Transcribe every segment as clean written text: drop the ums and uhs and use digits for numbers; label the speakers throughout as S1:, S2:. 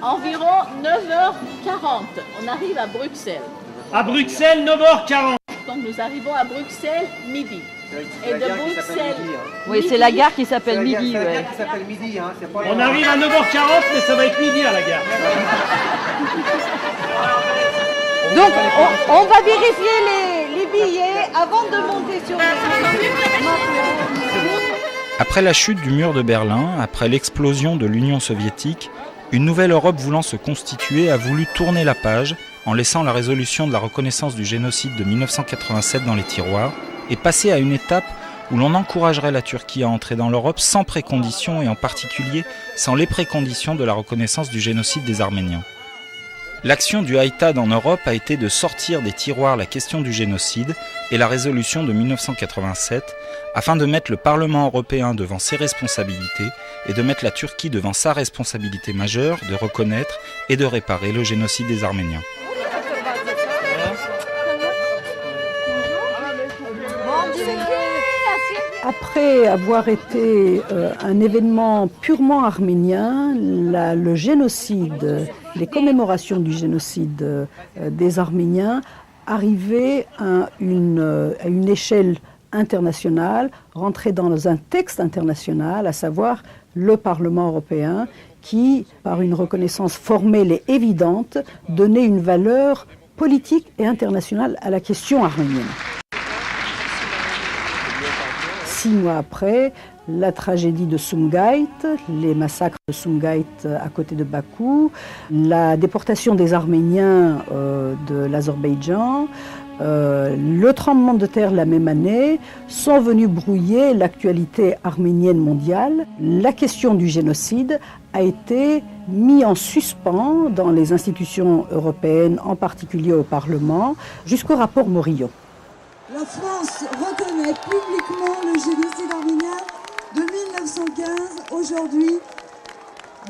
S1: Environ 9h40, on arrive à Bruxelles.
S2: À Bruxelles, 9h40.
S1: Donc nous arrivons à Bruxelles midi. Et de Bruxelles...
S3: Oui, c'est la gare qui s'appelle Midi.
S4: C'est la
S3: Ouais.
S4: gare qui s'appelle Midi. Hein. C'est pas
S2: On arrive à 9h40, mais ça va être midi à la gare.
S3: Donc, on va vérifier les billets avant de monter sur le...
S5: Après la chute du mur de Berlin, après l'explosion de l'Union soviétique, une nouvelle Europe voulant se constituer a voulu tourner la page en laissant la résolution de la reconnaissance du génocide de 1987 dans les tiroirs et passer à une étape où l'on encouragerait la Turquie à entrer dans l'Europe sans préconditions et en particulier sans les préconditions de la reconnaissance du génocide des Arméniens. L'action du Haïtad en Europe a été de sortir des tiroirs la question du génocide et la résolution de 1987 afin de mettre le Parlement européen devant ses responsabilités et de mettre la Turquie devant sa responsabilité majeure de reconnaître et de réparer le génocide des Arméniens.
S6: Après avoir été un événement purement arménien, le génocide, les commémorations du génocide des Arméniens arrivaient à une échelle internationale, rentraient dans un texte international, à savoir le Parlement européen, qui, par une reconnaissance formelle et évidente, donnait une valeur politique et internationale à la question arménienne. 6 mois après, la tragédie de Sumgait, les massacres de Sumgait à côté de Bakou, la déportation des Arméniens de l'Azerbaïdjan, le tremblement de terre la même année sont venus brouiller l'actualité arménienne mondiale. La question du génocide a été mise en suspens dans les institutions européennes, en particulier au Parlement, jusqu'au rapport Morillo.
S7: La France reconnaît publiquement le génocide arménien de 1915, aujourd'hui,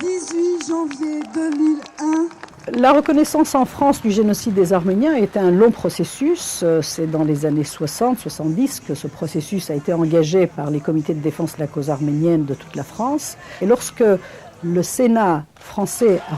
S7: 18 janvier 2001.
S6: La reconnaissance en France du génocide des Arméniens a été un long processus. C'est dans les années 60-70 que ce processus a été engagé par les comités de défense de la cause arménienne de toute la France. Et lorsque le Sénat français a